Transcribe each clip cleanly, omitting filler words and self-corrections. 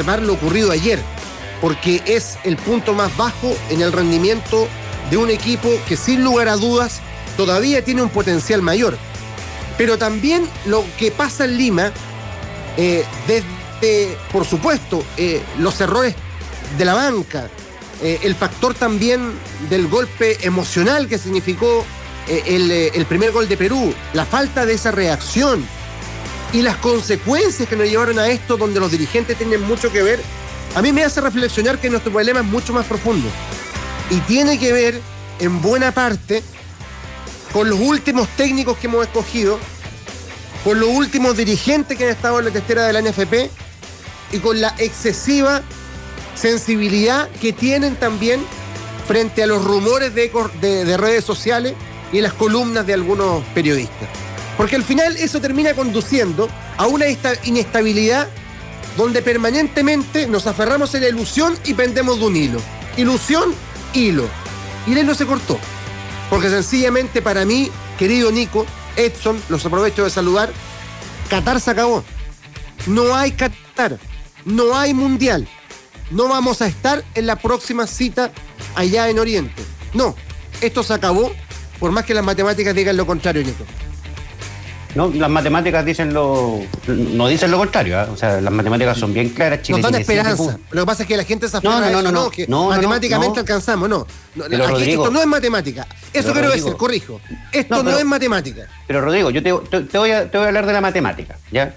observar lo ocurrido ayer, porque es el punto más bajo en el rendimiento de un equipo que sin lugar a dudas todavía tiene un potencial mayor. Pero también lo que pasa en Lima, desde, por supuesto, los errores de la banca, el factor también del golpe emocional que significó el primer gol de Perú, la falta de esa reacción y las consecuencias que nos llevaron a esto, donde los dirigentes tienen mucho que ver, a mí me hace reflexionar que nuestro problema es mucho más profundo y tiene que ver en buena parte con los últimos técnicos que hemos escogido, con los últimos dirigentes que han estado en la testera de la NFP y con la excesiva sensibilidad que tienen también frente a los rumores de redes sociales y las columnas de algunos periodistas. Porque al final eso termina conduciendo a una inestabilidad donde permanentemente nos aferramos en la ilusión y pendemos de un hilo. Ilusión, hilo. Y el hilo se cortó. Porque sencillamente para mí, querido Nico, Edson, los aprovecho de saludar, Qatar se acabó. No hay Qatar, no hay Mundial. No vamos a estar en la próxima cita allá en Oriente. No, esto se acabó, por más que las matemáticas digan lo contrario, Nico. No, las matemáticas no dicen lo contrario, ¿eh? O sea, las matemáticas son bien claras. Chile nos dan esperanza. Lo que pasa es que la gente se aferra a eso, que matemáticamente alcanzamos. Aquí, Rodrigo, esto no es matemática. Eso quiero decir, corrijo. Esto no es matemática. Pero Rodrigo, yo te voy a hablar de la matemática, ¿ya?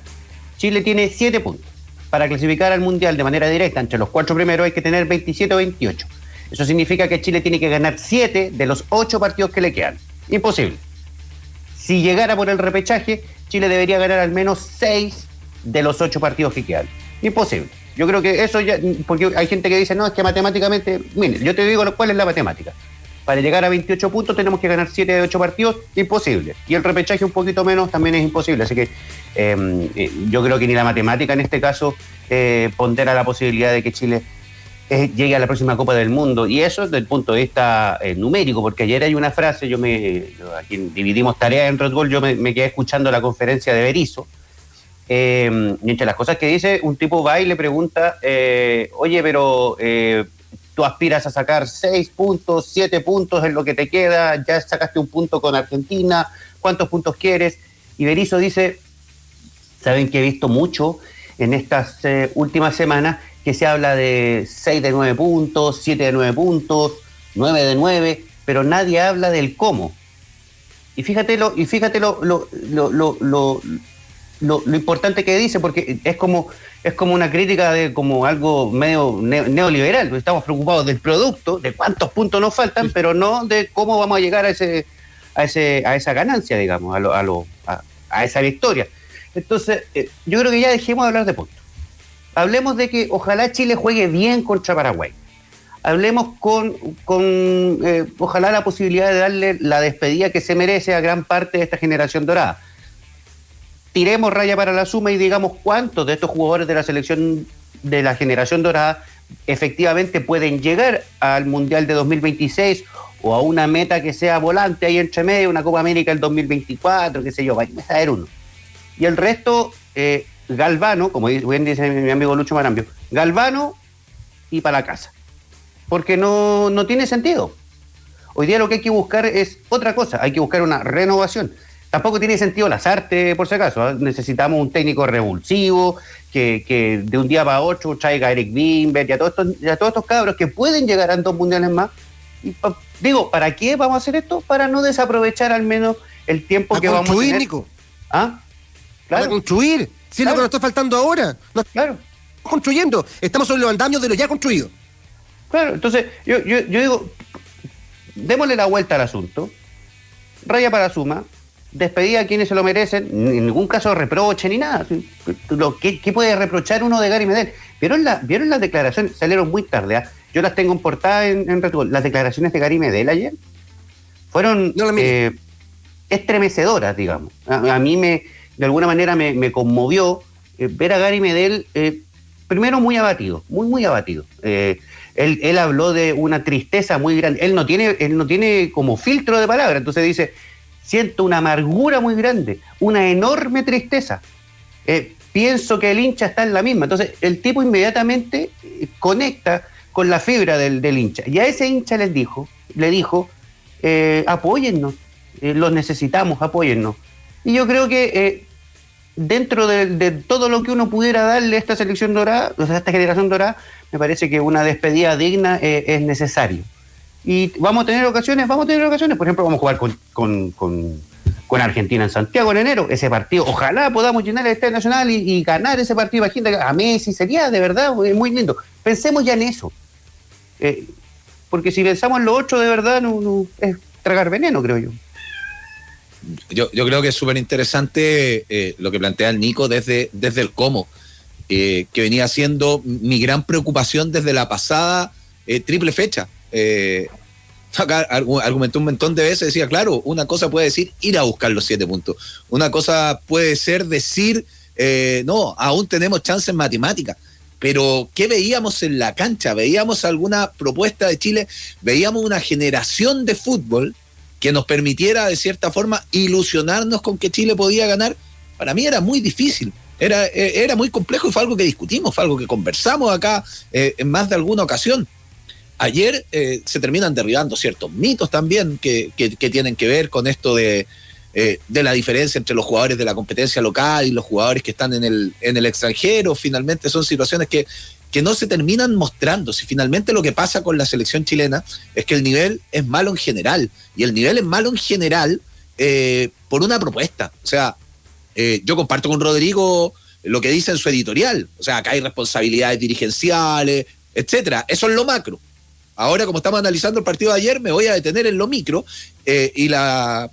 Chile tiene 7 puntos. Para clasificar al Mundial de manera directa entre los 4 primeros hay que tener 27 o 28. Eso significa que Chile tiene que ganar 7 de los 8 partidos que le quedan. Imposible. Si llegara por el repechaje, Chile debería ganar al menos 6 de los 8 partidos que quedan. Imposible. Yo creo que eso ya, porque hay gente que dice, no, es que matemáticamente, mire, yo te digo cuál es la matemática. Para llegar a 28 puntos tenemos que ganar 7 de 8 partidos, imposible. Y el repechaje un poquito menos también es imposible. Así que yo creo que ni la matemática en este caso pondera la posibilidad de que Chile llegue a la próxima Copa del Mundo. Y eso desde el punto de vista numérico, porque ayer hay una frase, aquí dividimos tareas en Red Bull, yo me quedé escuchando la conferencia de Berizzo, y entre las cosas que dice, un tipo va y le pregunta, oye, pero tú aspiras a sacar 6 puntos, 7 puntos en lo que te queda, ya sacaste un punto con Argentina, ¿cuántos puntos quieres? Y Berizzo dice, saben que he visto mucho en estas últimas semanas que se habla de 6 de 9 puntos, 7 de 9 puntos, 9 de 9, pero nadie habla del cómo. Y fíjate lo importante que dice, porque es como una crítica de como algo medio neoliberal. Estamos preocupados del producto, de cuántos puntos nos faltan, pero no de cómo vamos a llegar a esa ganancia, digamos, a esa victoria. Entonces, yo creo que ya dejemos de hablar de puntos. Hablemos de que ojalá Chile juegue bien contra Paraguay. Hablemos con ojalá la posibilidad de darle la despedida que se merece a gran parte de esta generación dorada. Tiremos raya para la suma y digamos cuántos de estos jugadores de la selección de la generación dorada efectivamente pueden llegar al Mundial de 2026 o a una meta que sea volante ahí entre medio, una Copa América el 2024, qué sé yo, vaya a saber uno. Y el resto, Galvano, como bien dice mi amigo Lucho Marambio, Galvano y para la casa. Porque no tiene sentido. Hoy día lo que hay que buscar es otra cosa, hay que buscar una renovación. Tampoco tiene sentido Lasarte, por si acaso, ¿eh? Necesitamos un técnico revulsivo, que de un día para otro traiga a Eric Bimber y a todos estos cabros que pueden llegar a 2 mundiales más. Y, ¿para qué vamos a hacer esto? Para no desaprovechar al menos el tiempo que vamos a tener. Nico. ¿Ah? Claro. Para construir. Si es lo que nos está faltando ahora. Claro. Estamos construyendo. Estamos sobre los andamios de lo ya construido. Claro, entonces yo digo, démosle la vuelta al asunto, raya para la suma, despedida a quienes se lo merecen, en ningún caso reproche ni nada. ¿Qué puede reprochar uno de Gary Medel? ¿Vieron las declaraciones? Salieron muy tarde, ¿eh? Yo las tengo en portada en Red Bull. Las declaraciones de Gary Medel ayer fueron estremecedoras, digamos. A mí de alguna manera me conmovió ver a Gary Medel primero muy abatido, muy abatido. Él habló de una tristeza muy grande. Él no tiene como filtro de palabras. Entonces dice, siento una amargura muy grande, una enorme tristeza. pienso que el hincha está en la misma. Entonces, el tipo inmediatamente conecta con la fibra del hincha. Y a ese hincha le dijo, apóyennos, los necesitamos, apóyennos. Y yo creo que dentro de todo lo que uno pudiera darle a esta selección dorada, o sea, a esta generación dorada, me parece que una despedida digna es necesario. Y vamos a tener ocasiones. Por ejemplo, vamos a jugar con Argentina en Santiago en enero. Ese partido, ojalá podamos llenar el Estadio Nacional y ganar ese partido. Imagínate, a Messi sería de verdad muy lindo. Pensemos ya en eso. Porque si pensamos en lo otro, de verdad, no es tragar veneno, creo yo. Yo creo que es súper interesante lo que plantea el Nico desde el cómo, que venía siendo mi gran preocupación desde la pasada triple fecha. Acá argumenté un montón de veces, decía, claro, una cosa puede decir ir a buscar los 7 puntos. Una cosa puede ser decir, no, aún tenemos chance en matemáticas. Pero, ¿qué veíamos en la cancha? ¿Veíamos alguna propuesta de Chile? ¿Veíamos una generación de fútbol que nos permitiera, de cierta forma, ilusionarnos con que Chile podía ganar? Para mí era muy difícil. Era muy complejo y fue algo que discutimos, fue algo que conversamos acá en más de alguna ocasión. Ayer se terminan derribando ciertos mitos también que tienen que ver con esto de la diferencia entre los jugadores de la competencia local y los jugadores que están en el extranjero. Finalmente son situaciones que no se terminan mostrando. Si finalmente lo que pasa con la selección chilena es que el nivel es malo en general, y el nivel es malo en general por una propuesta. O sea, yo comparto con Rodrigo lo que dice en su editorial. O sea, acá hay responsabilidades dirigenciales, etcétera. Eso es lo macro. Ahora, como estamos analizando el partido de ayer, me voy a detener en lo micro, y la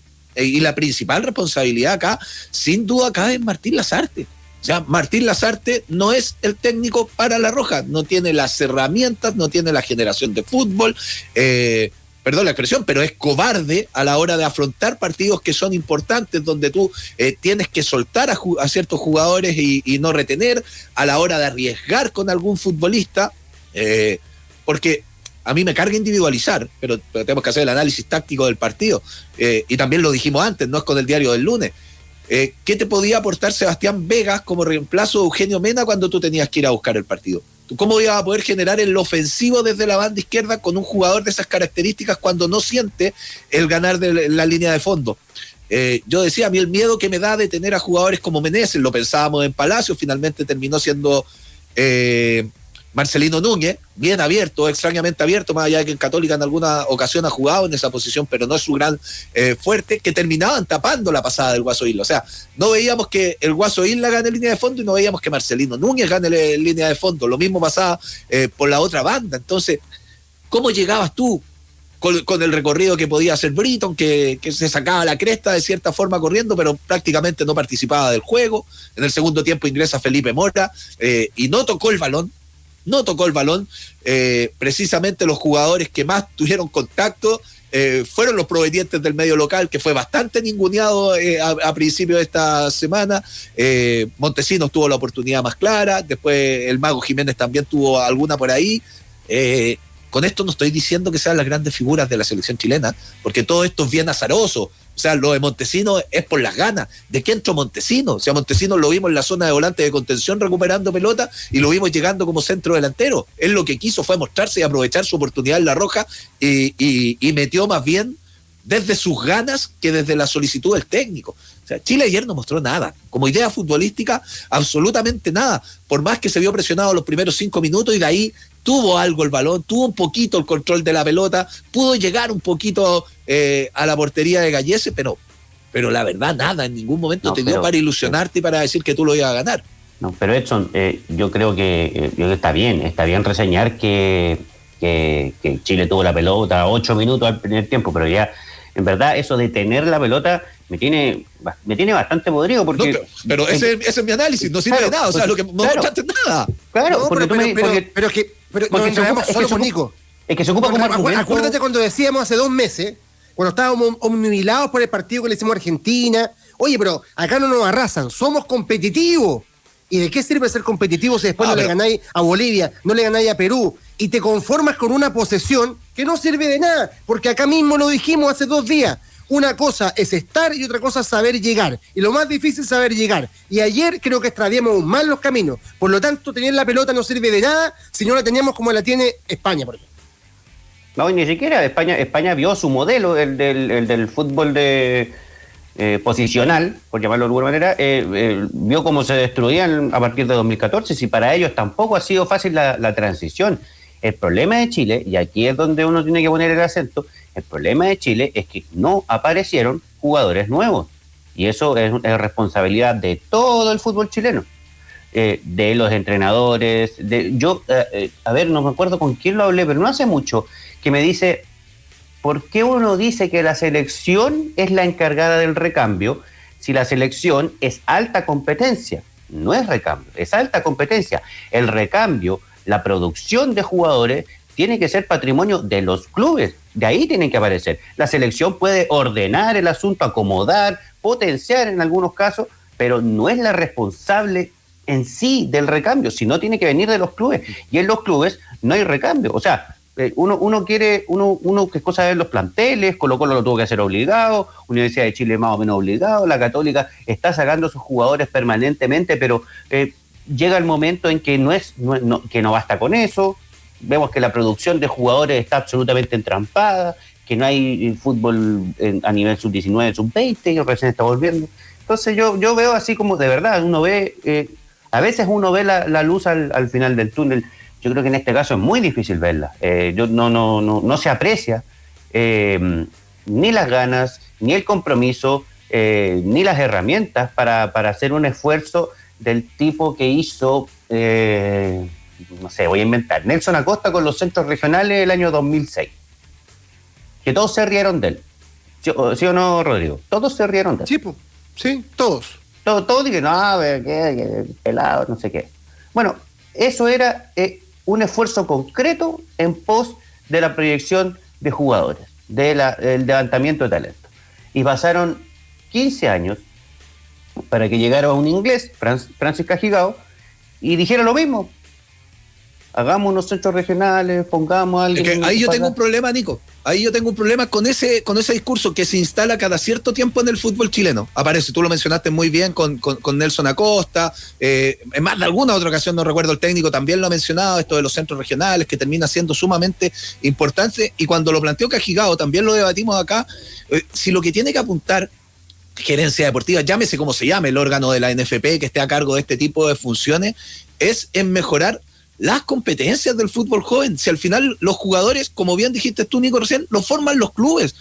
principal responsabilidad acá, sin duda, acá es Martín Lazarte. O sea, Martín Lazarte no es el técnico para La Roja, no tiene las herramientas, no tiene la generación de fútbol, perdón la expresión, pero es cobarde a la hora de afrontar partidos que son importantes, donde tú tienes que soltar a ciertos jugadores y no retener, a la hora de arriesgar con algún futbolista, porque a mí me carga individualizar, pero tenemos que hacer el análisis táctico del partido, y también lo dijimos antes, no es con el diario del lunes. ¿Qué te podía aportar Sebastián Vegas como reemplazo de Eugenio Mena cuando tú tenías que ir a buscar el partido? ¿Cómo ibas a poder generar el ofensivo desde la banda izquierda con un jugador de esas características cuando no siente el ganar de la línea de fondo? Yo decía, a mí el miedo que me da de tener a jugadores como Meneses, lo pensábamos en Palacio, finalmente terminó siendo Marcelino Núñez, bien abierto, extrañamente abierto, más allá de que en Católica en alguna ocasión ha jugado en esa posición, pero no es su gran fuerte, que terminaban tapando la pasada del Guaso Isla. O sea, no veíamos que el Guaso Isla gane línea de fondo y no veíamos que Marcelino Núñez gane línea de fondo. Lo mismo pasaba por la otra banda. Entonces, ¿cómo llegabas tú con el recorrido que podía hacer Britton, que se sacaba la cresta de cierta forma corriendo, pero prácticamente no participaba del juego? En el segundo tiempo ingresa Felipe Mora y no tocó el balón. Precisamente los jugadores que más tuvieron contacto fueron los provenientes del medio local, que fue bastante ninguneado a principio de esta semana. Montesinos tuvo la oportunidad más clara, después el Mago Jiménez también tuvo alguna por ahí. Con esto no estoy diciendo que sean las grandes figuras de la selección chilena, porque todo esto es bien azaroso. O sea, lo de Montesinos es por las ganas. ¿De qué entró Montesinos? O sea, Montesinos lo vimos en la zona de volante de contención recuperando pelota y lo vimos llegando como centro delantero. Él lo que quiso fue mostrarse y aprovechar su oportunidad en La Roja y metió más bien desde sus ganas que desde la solicitud del técnico. O sea, Chile ayer no mostró nada. Como idea futbolística, absolutamente nada. Por más que se vio presionado los primeros 5 minutos y de ahí tuvo algo el balón, tuvo un poquito el control de la pelota, pudo llegar un poquito a la portería de Gallese, pero la verdad nada, en ningún momento te dio para ilusionarte y para decir que tú lo ibas a ganar. No, pero Edson, yo creo que está bien reseñar que Chile tuvo la pelota 8 minutos al primer tiempo, pero ya, en verdad, eso de tener la pelota me tiene bastante podrido, porque... No, pero ese es mi análisis, no sirve de nada, o sea, lo que no mostraste nada. Claro, no, pero nos vamos solo con Nico. Es que se ocupa como argumento. Acuérdate cuando decíamos hace 2 meses, cuando estábamos omnibilados por el partido que le hicimos a Argentina, oye, pero acá no nos arrasan, somos competitivos. ¿Y de qué sirve ser competitivo si después no le ganáis a Bolivia, no le ganáis a Perú, y te conformas con una posesión que no sirve de nada? Porque acá mismo lo dijimos hace 2 días. Una cosa es estar y otra cosa es saber llegar. Y lo más difícil es saber llegar. Y ayer creo que extraviamos mal los caminos. Por lo tanto, tener la pelota no sirve de nada si no la teníamos como la tiene España, por ejemplo. No, y ni siquiera España vio su modelo, el del fútbol de posicional, por llamarlo de alguna manera, vio cómo se destruían a partir de 2014, si para ellos tampoco ha sido fácil la transición. El problema de Chile, y aquí es donde uno tiene que poner el acento, el problema de Chile es que no aparecieron jugadores nuevos, y eso es responsabilidad de todo el fútbol chileno. De los entrenadores, a ver, no me acuerdo con quién lo hablé, pero no hace mucho, que me dice, ¿por qué uno dice que la selección es la encargada del recambio si la selección es alta competencia? No es recambio, es alta competencia. El recambio, la producción de jugadores, tiene que ser patrimonio de los clubes, de ahí tienen que aparecer. La selección puede ordenar el asunto, acomodar, potenciar en algunos casos, pero no es la responsable en sí del recambio, sino tiene que venir de los clubes, y en los clubes no hay recambio. O sea, uno que es cosa de los planteles, Colo-Colo lo tuvo que hacer obligado, Universidad de Chile más o menos obligado, la Católica está sacando a sus jugadores permanentemente, pero llega el momento en que que no basta con eso. Vemos que la producción de jugadores está absolutamente entrampada, que no hay fútbol a nivel sub-19, sub-20, yo recién está volviendo. Entonces yo veo así como, de verdad, uno ve, a veces uno ve la luz al final del túnel. Yo creo que en este caso es muy difícil verla. No se aprecia ni las ganas, ni el compromiso, ni las herramientas para hacer un esfuerzo del tipo que hizo, no sé, voy a inventar, Nelson Acosta con los centros regionales el año 2006. Que todos se rieron de él. ¿Sí o no, Rodrigo? Todos se rieron de él. Sí, pues. Sí, todos. Todos dijeron, no, qué pelado, no sé qué. Bueno, eso era un esfuerzo concreto en pos de la proyección de jugadores, del levantamiento de talento. Y pasaron 15 años para que llegara un inglés, Francis Cajigao, y dijera lo mismo. Hagamos unos centros regionales, pongamos a alguien. Es que ahí yo tengo un problema, Nico. Ahí yo tengo un problema con ese discurso que se instala cada cierto tiempo en el fútbol chileno. Aparece, tú lo mencionaste muy bien con Nelson Acosta. En más de alguna otra ocasión, no recuerdo, el técnico también lo ha mencionado, esto de los centros regionales, que termina siendo sumamente importante. Y cuando lo planteó Cajigao, también lo debatimos acá. Si lo que tiene que apuntar gerencia deportiva, llámese como se llame, el órgano de la NFP que esté a cargo de este tipo de funciones, es en mejorar las competencias del fútbol joven. Si al final los jugadores, como bien dijiste tú, Nico, recién, lo forman los clubes,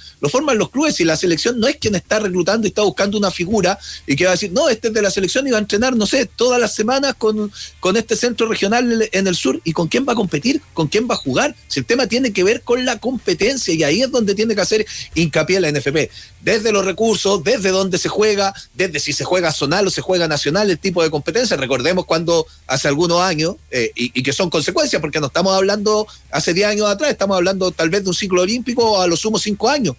y la selección no es quien está reclutando y está buscando una figura y que va a decir, no, este es de la selección y va a entrenar, no sé, todas las semanas con este centro regional en el sur. ¿Y con quién va a competir? ¿Con quién va a jugar? Si el tema tiene que ver con la competencia, y ahí es donde tiene que hacer hincapié la NFP, desde los recursos, desde dónde se juega, desde si se juega zonal o se juega nacional, el tipo de competencia. Recordemos cuando hace algunos años, y que son consecuencias, porque no estamos hablando hace 10 años atrás, estamos hablando tal vez de un ciclo olímpico a lo sumo 5 años,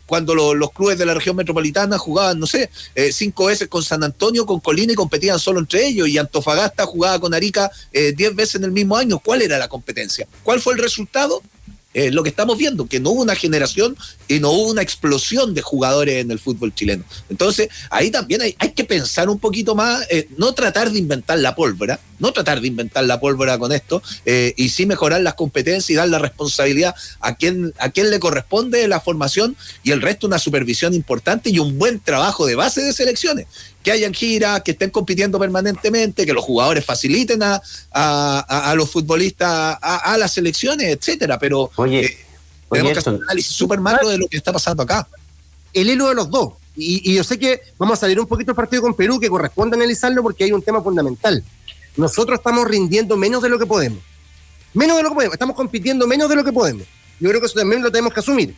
cuando los clubes de la región metropolitana jugaban, no sé, 5 veces con San Antonio, con Colina, y competían solo entre ellos, y Antofagasta jugaba con Arica 10 veces en el mismo año. ¿Cuál era la competencia? ¿Cuál fue el resultado? Lo que estamos viendo, que no hubo una generación y no hubo una explosión de jugadores en el fútbol chileno. Entonces, ahí también hay que pensar un poquito más, no tratar de inventar la pólvora con esto, y sí mejorar las competencias y dar la responsabilidad a quien le corresponde la formación, y el resto una supervisión importante y un buen trabajo de base de selecciones. Que hayan giras, que estén compitiendo permanentemente, que los jugadores faciliten a los futbolistas, a las selecciones, etcétera. Pero tenemos que hacer un análisis súper macro de lo que está pasando acá. El hilo de los dos. Y yo sé que vamos a salir un poquito del partido con Perú, que corresponde analizarlo porque hay un tema fundamental. Nosotros estamos rindiendo menos de lo que podemos. Estamos compitiendo menos de lo que podemos. Yo creo que eso también lo tenemos que asumir,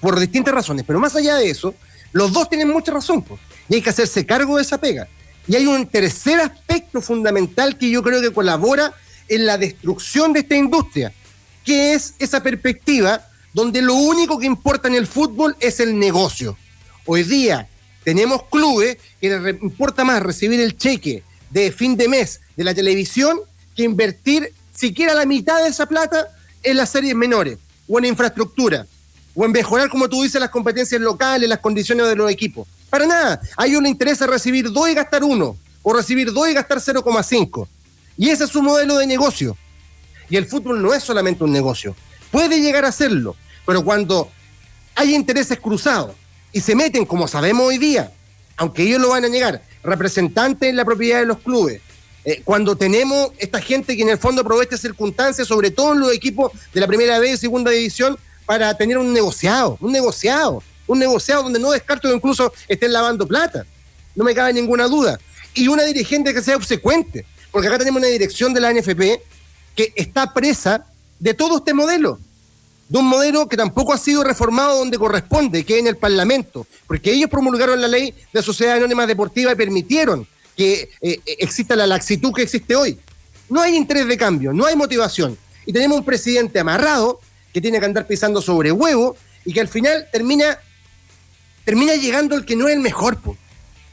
por distintas razones. Pero más allá de eso, los dos tienen mucha razón, pues, y hay que hacerse cargo de esa pega. Y hay un tercer aspecto fundamental que yo creo que colabora en la destrucción de esta industria, que es esa perspectiva donde lo único que importa en el fútbol es el negocio. Hoy día tenemos clubes que les importa más recibir el cheque de fin de mes de la televisión que invertir siquiera la mitad de esa plata en las series menores o en infraestructura. o en mejorar, como tú dices, las competencias locales, las condiciones de los equipos. Para nada. A ellos les interesa recibir 2 y gastar 1, o recibir 2 y gastar 0,5. Y ese es su modelo de negocio. Y el fútbol no es solamente un negocio. Puede llegar a serlo, pero cuando hay intereses cruzados y se meten, como sabemos hoy día, aunque ellos lo van a negar, representantes en la propiedad de los clubes, cuando tenemos esta gente que en el fondo aprovecha circunstancias, sobre todo en los equipos de la primera vez y segunda división, para tener un negociado donde no descarto que incluso estén lavando plata, no me cabe ninguna duda, y una dirigente que sea obsecuente, porque acá tenemos una dirección de la NFP que está presa de todo este modelo, de un modelo que tampoco ha sido reformado donde corresponde, que es en el Parlamento, porque ellos promulgaron la ley de sociedades anónimas deportivas y permitieron que exista la laxitud que existe hoy. No hay interés de cambio, no hay motivación, y tenemos un presidente amarrado que tiene que andar pisando sobre huevo y que al final termina llegando el que no es el mejor, po.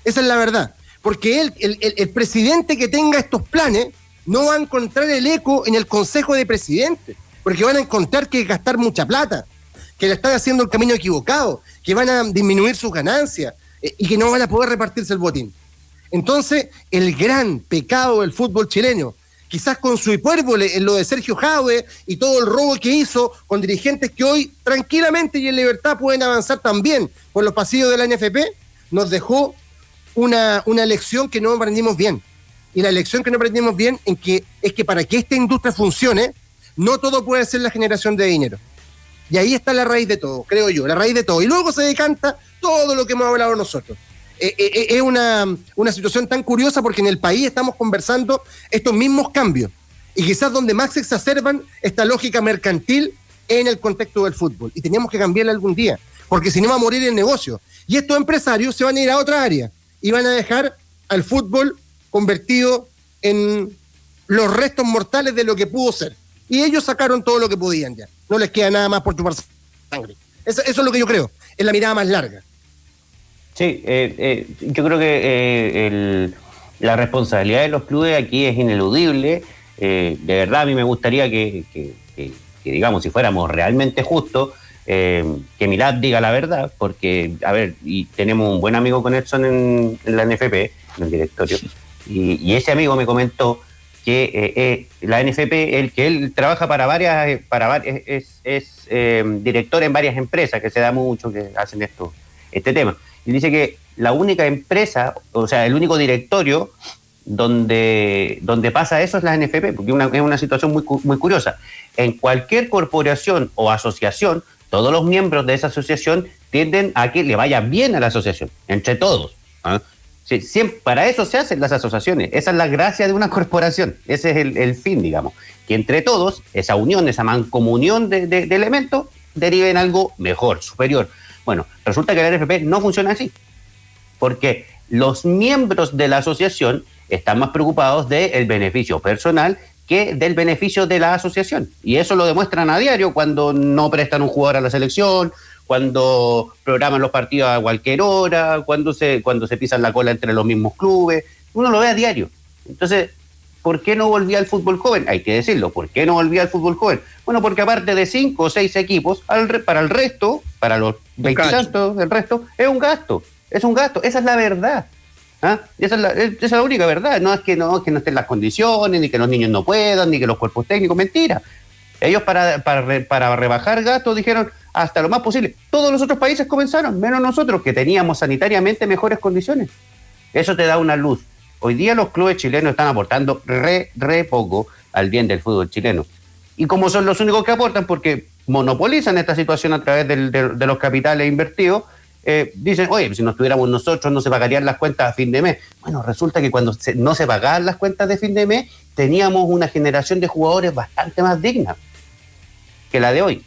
Esa es la verdad, porque el presidente que tenga estos planes no va a encontrar el eco en el Consejo de Presidentes, porque van a encontrar que gastar mucha plata, que le están haciendo el camino equivocado, que van a disminuir sus ganancias y que no van a poder repartirse el botín. Entonces, el gran pecado del fútbol chileno, quizás con su hipérbole en lo de Sergio Jadwe y todo el robo que hizo con dirigentes que hoy tranquilamente y en libertad pueden avanzar también por los pasillos de la NFP, nos dejó una lección que no aprendimos bien. Y la lección que no aprendimos bien es que para que esta industria funcione, no todo puede ser la generación de dinero. Y ahí está la raíz de todo, creo yo, la raíz de todo. Y luego se decanta todo lo que hemos hablado nosotros. Es una situación tan curiosa porque en el país estamos conversando estos mismos cambios. Y quizás donde más se exacerban esta lógica mercantil en el contexto del fútbol. Y tenemos que cambiarla algún día, porque si no va a morir el negocio. Y estos empresarios se van a ir a otra área y van a dejar al fútbol convertido en los restos mortales de lo que pudo ser. Y ellos sacaron todo lo que podían ya. No les queda nada más por chupar sangre. Eso es lo que yo creo. Es la mirada más larga. Sí, yo creo que la responsabilidad de los clubes aquí es ineludible. De verdad, a mí me gustaría que digamos, si fuéramos realmente justos, que Milad diga la verdad, porque, a ver, y tenemos un buen amigo con Edson en la NFP, en el directorio, y ese amigo me comentó que la NFP, él trabaja para varias, es director en varias empresas, que se da mucho, que hacen este tema. Y dice que la única empresa, o sea, el único directorio donde pasa eso es la NFP, porque es una situación muy, muy curiosa. En cualquier corporación o asociación, todos los miembros de esa asociación tienden a que le vaya bien a la asociación, entre todos. ¿Ah? Sí, siempre, para eso se hacen las asociaciones. Esa es la gracia de una corporación. Ese es el fin, digamos. Que entre todos, esa unión, esa mancomunión de elementos, derive en algo mejor, superior. Bueno, resulta que la NFP no funciona así. Porque los miembros de la asociación están más preocupados del beneficio personal que del beneficio de la asociación. Y eso lo demuestran a diario cuando no prestan un jugador a la selección, cuando programan los partidos a cualquier hora, cuando se pisan la cola entre los mismos clubes. Uno lo ve a diario. Entonces, ¿por qué no volvía al fútbol joven? Hay que decirlo, ¿por qué no volvía al fútbol joven? Bueno, porque aparte de 5 o 6 equipos, para el resto, para los 20 y tantos, el resto, es un gasto, esa es la verdad. ¿Ah? Esa es la única verdad, no es que no estén las condiciones, ni que los niños no puedan, ni que los cuerpos técnicos, mentira. Ellos para rebajar gastos dijeron hasta lo más posible. Todos los otros países comenzaron, menos nosotros, que teníamos sanitariamente mejores condiciones. Eso te da una luz. Hoy día los clubes chilenos están aportando re poco al bien del fútbol chileno. Y como son los únicos que aportan, porque monopolizan esta situación a través de los capitales invertidos, dicen, oye, si no estuviéramos nosotros no se pagarían las cuentas a fin de mes. Bueno, resulta que cuando no se pagaban las cuentas de fin de mes, teníamos una generación de jugadores bastante más digna que la de hoy.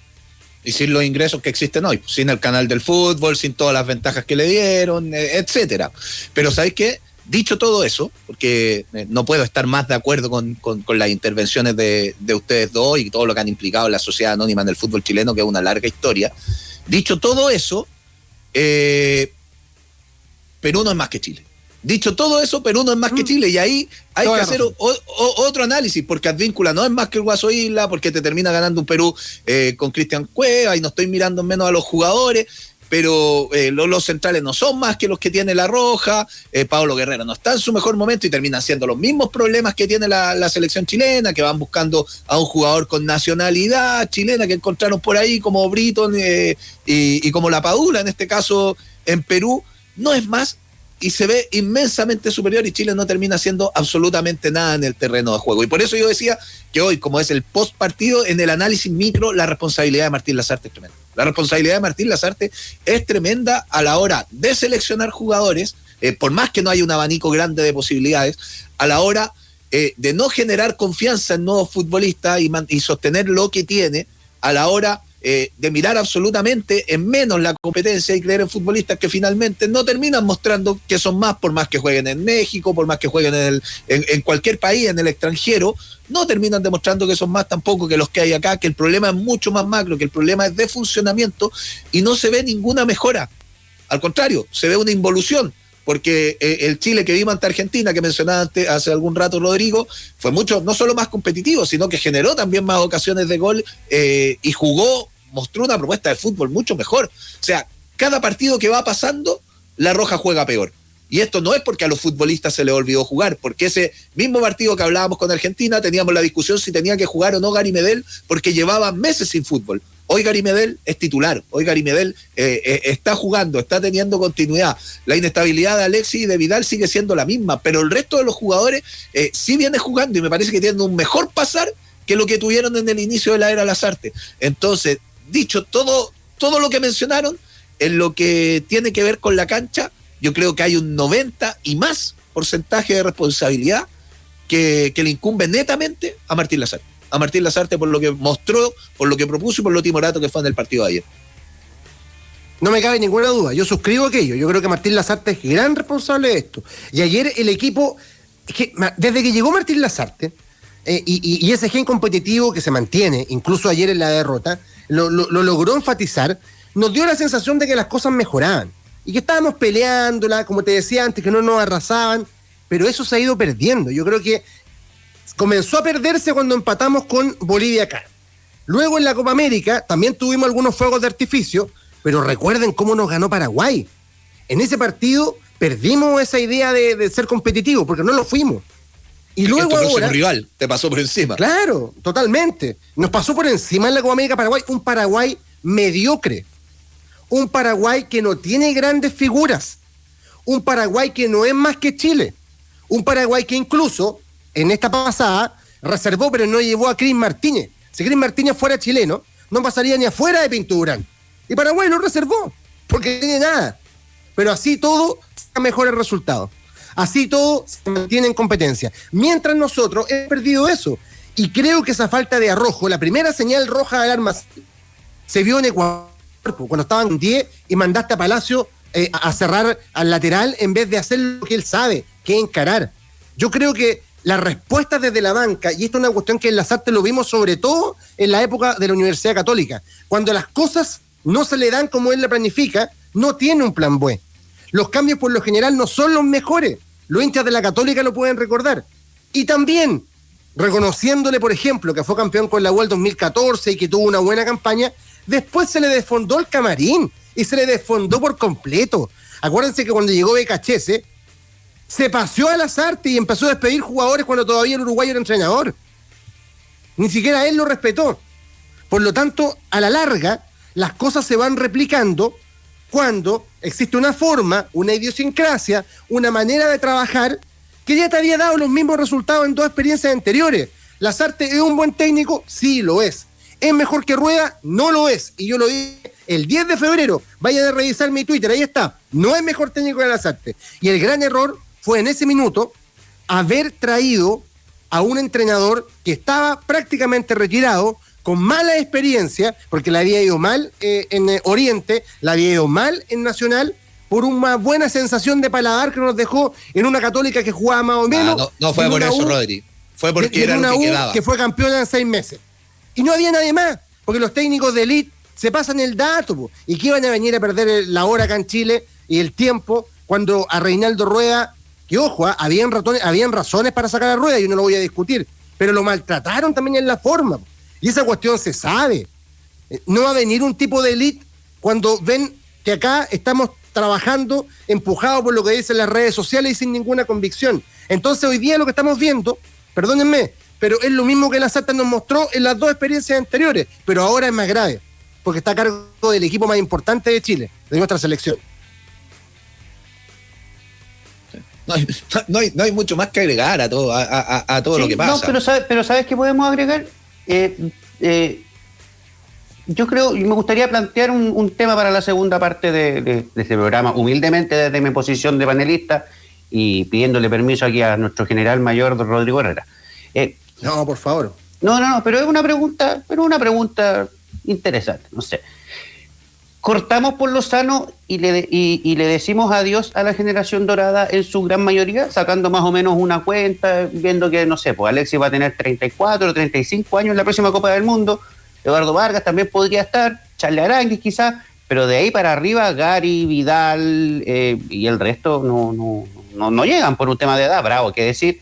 Y sin los ingresos que existen hoy, sin el canal del fútbol, sin todas las ventajas que le dieron, etcétera. Pero ¿sabes qué? Dicho todo eso, porque no puedo estar más de acuerdo con las intervenciones de ustedes dos y todo lo que han implicado en la sociedad anónima en el fútbol chileno, que es una larga historia. Dicho todo eso, Perú no es más que Chile. Dicho todo eso, Perú no es más que Chile, y ahí hay que hacer otro análisis, porque Advíncula no es más que el Guaso Isla, porque te termina ganando un Perú con Cristian Cueva, y no estoy mirando menos a los jugadores, pero los centrales no son más que los que tiene La Roja, Pablo Guerrero no está en su mejor momento y terminan siendo los mismos problemas que tiene la selección chilena, que van buscando a un jugador con nacionalidad chilena que encontraron por ahí como Britton y como La Padula, en este caso en Perú, no es más, y se ve inmensamente superior, y Chile no termina haciendo absolutamente nada en el terreno de juego. Y por eso yo decía que hoy, como es el post partido, en el análisis micro, la responsabilidad de Martín Lazarte es tremenda. La responsabilidad de Martín Lazarte es tremenda a la hora de seleccionar jugadores, por más que no haya un abanico grande de posibilidades, a la hora de no generar confianza en nuevos futbolistas y sostener lo que tiene, a la hora de mirar absolutamente en menos la competencia y creer en futbolistas que finalmente no terminan mostrando que son más, por más que jueguen en México, por más que jueguen en cualquier país, en el extranjero, no terminan demostrando que son más tampoco que los que hay acá, que el problema es mucho más macro, que el problema es de funcionamiento y no se ve ninguna mejora. Al contrario, se ve una involución, porque el Chile que vimos ante Argentina, que mencionaba hace algún rato Rodrigo, fue mucho, no solo más competitivo, sino que generó también más ocasiones de gol y mostró una propuesta de fútbol mucho mejor. O sea, cada partido que va pasando, La Roja juega peor. Y esto no es porque a los futbolistas se les olvidó jugar, porque ese mismo partido que hablábamos con Argentina, teníamos la discusión si tenía que jugar o no Gary Medel, porque llevaba meses sin fútbol. Hoy Gary Medel es titular, hoy Gary Medel está jugando, está teniendo continuidad. La inestabilidad de Alexis y de Vidal sigue siendo la misma, pero el resto de los jugadores sí viene jugando y me parece que tienen un mejor pasar que lo que tuvieron en el inicio de la era Lazarte. Entonces, dicho todo lo que mencionaron, en lo que tiene que ver con la cancha, yo creo que hay un 90 y más porcentaje de responsabilidad que le incumbe netamente a Martín Lazarte. A Martín Lazarte por lo que mostró, por lo que propuso y por lo timorato que fue en el partido de ayer. No me cabe ninguna duda, yo suscribo aquello, yo creo que Martín Lazarte es gran responsable de esto. Y ayer el equipo, es que desde que llegó Martín Lazarte, y ese gen competitivo que se mantiene, incluso ayer en la derrota, lo logró enfatizar, nos dio la sensación de que las cosas mejoraban, y que estábamos peleándola, como te decía antes, que no nos arrasaban, pero eso se ha ido perdiendo. Yo creo que comenzó a perderse cuando empatamos con Bolivia acá. Luego en la Copa América también tuvimos algunos fuegos de artificio, pero recuerden cómo nos ganó Paraguay. En ese partido perdimos esa idea de ser competitivos, porque no lo fuimos. Y luego ahora... rival, te pasó por encima. Claro, totalmente. Nos pasó por encima en la Copa América Paraguay, un Paraguay mediocre. Un Paraguay que no tiene grandes figuras. Un Paraguay que no es más que Chile. Un Paraguay que incluso... en esta pasada, reservó, pero no llevó a Cris Martínez. Si Cris Martínez fuera chileno, no pasaría ni afuera de Pinto Durán. Y Paraguay lo reservó, porque no tiene nada. Pero así todo, mejora el resultado. Así todo se mantiene en competencia. Mientras nosotros hemos perdido eso. Y creo que esa falta de arrojo, la primera señal roja de alarma, se vio en Ecuador, cuando estaban en 10 y mandaste a Palacio a cerrar al lateral en vez de hacer lo que él sabe, que es encarar. Yo creo que las respuestas desde la banca, y esto es una cuestión que en Lazarte lo vimos sobre todo en la época de la Universidad Católica, cuando las cosas no se le dan como él la planifica, no tiene un plan B. Los cambios por lo general no son los mejores, los hinchas de la Católica lo pueden recordar. Y también, reconociéndole, por ejemplo, que fue campeón con la UAL 2014 y que tuvo una buena campaña, después se le desfondó el camarín, y se le desfondó por completo. Acuérdense que cuando llegó Becachese, se paseó a Lazarte y empezó a despedir jugadores cuando todavía el uruguayo era entrenador. Ni siquiera él lo respetó. Por lo tanto, a la larga, las cosas se van replicando cuando existe una forma, una idiosincrasia, una manera de trabajar que ya te había dado los mismos resultados en dos experiencias anteriores. Lazarte es un buen técnico, sí lo es. ¿Es mejor que Rueda? No lo es. Y yo lo dije el 10 de febrero. Vayan a revisar mi Twitter, ahí está. No es mejor técnico que Lazarte. Y el gran error fue en ese minuto haber traído a un entrenador que estaba prácticamente retirado, con mala experiencia, porque le había ido mal en Oriente, le había ido mal en Nacional, por una buena sensación de paladar que nos dejó en una Católica que jugaba más o menos. No fue por eso, Rodri. Fue porque era lo que quedaba. Que fue campeona en 6 meses. Y no había nadie más, porque los técnicos de élite se pasan el dato, y que iban a venir a perder la hora acá en Chile y el tiempo, cuando a Reinaldo Rueda que ojo, habían razones para sacar a Rueda, y yo no lo voy a discutir, pero lo maltrataron también en la forma, y esa cuestión se sabe. No va a venir un tipo de élite cuando ven que acá estamos trabajando empujados por lo que dicen las redes sociales y sin ninguna convicción. Entonces hoy día lo que estamos viendo, perdónenme, pero es lo mismo que la Salta nos mostró en las dos experiencias anteriores, pero ahora es más grave, porque está a cargo del equipo más importante de Chile, de nuestra selección. No hay mucho más que agregar a todo, a todo lo que pasa. No, pero ¿sabes qué podemos agregar? Yo creo, y me gustaría plantear un tema para la segunda parte de este programa, humildemente desde mi posición de panelista y pidiéndole permiso aquí a nuestro general mayor, don Rodrigo Herrera. No, por favor. No, pero es una pregunta interesante, no sé. ¿Cortamos por lo sano y le decimos adiós a la generación dorada en su gran mayoría, sacando más o menos una cuenta, viendo que, no sé, pues Alexis va a tener 34 o 35 años en la próxima Copa del Mundo, Eduardo Vargas también podría estar, Charles Aranguis quizás, pero de ahí para arriba Gary, Vidal y el resto no llegan por un tema de edad, bravo, que decir,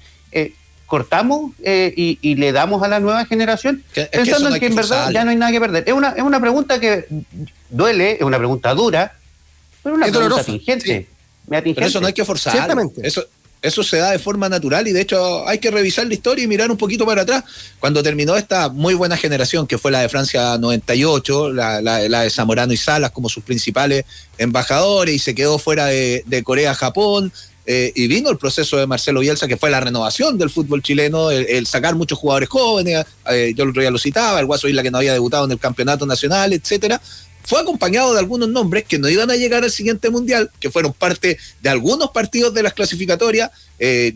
cortamos y le damos a la nueva generación, pensando en que en verdad ya no hay nada que perder. Es una pregunta que duele, es una pregunta dura, pero una pregunta atingente. Sí. Pero eso no hay que forzar. Ciertamente. Eso se da de forma natural y de hecho hay que revisar la historia y mirar un poquito para atrás. Cuando terminó esta muy buena generación que fue la de Francia 98, la de Zamorano y Salas como sus principales embajadores, y se quedó fuera de Corea-Japón, y vino el proceso de Marcelo Bielsa, que fue la renovación del fútbol chileno, el sacar muchos jugadores jóvenes, yo el otro día lo citaba, el Guaso Isla que no había debutado en el campeonato nacional, etcétera. Fue acompañado de algunos nombres que no iban a llegar al siguiente mundial, que fueron parte de algunos partidos de las clasificatorias,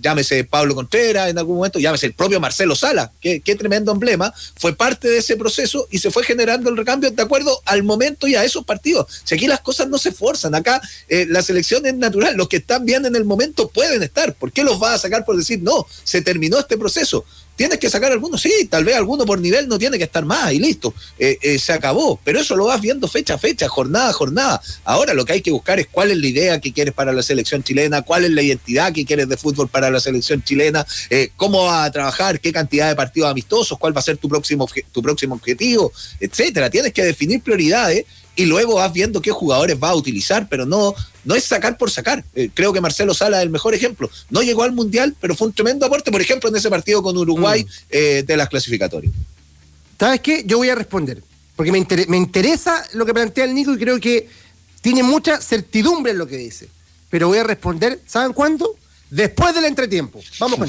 llámese Pablo Contreras en algún momento, llámese el propio Marcelo Sala, qué tremendo emblema, fue parte de ese proceso y se fue generando el recambio de acuerdo al momento y a esos partidos. Si aquí las cosas no se forzan, acá la selección es natural, los que están bien en el momento pueden estar. ¿Por qué los vas a sacar por decir, no, se terminó este proceso? ¿Tienes que sacar algunos? Sí, tal vez alguno por nivel no tiene que estar más y listo, se acabó, pero eso lo vas viendo fecha a fecha, jornada a jornada. Ahora lo que hay que buscar es cuál es la idea que quieres para la selección chilena, cuál es la identidad que quieres de fútbol para la selección chilena, cómo vas a trabajar, qué cantidad de partidos amistosos, cuál va a ser tu próximo objetivo, etcétera. Tienes que definir prioridades y luego vas viendo qué jugadores vas a utilizar, pero no es sacar por sacar. Creo que Marcelo Sala es el mejor ejemplo. No llegó al Mundial, pero fue un tremendo aporte, por ejemplo, en ese partido con Uruguay de las clasificatorias. ¿Sabes qué? Yo voy a responder, porque me interesa lo que plantea el Nico y creo que tiene mucha certidumbre en lo que dice. Pero voy a responder, ¿saben cuándo? Después del entretiempo. Vamos con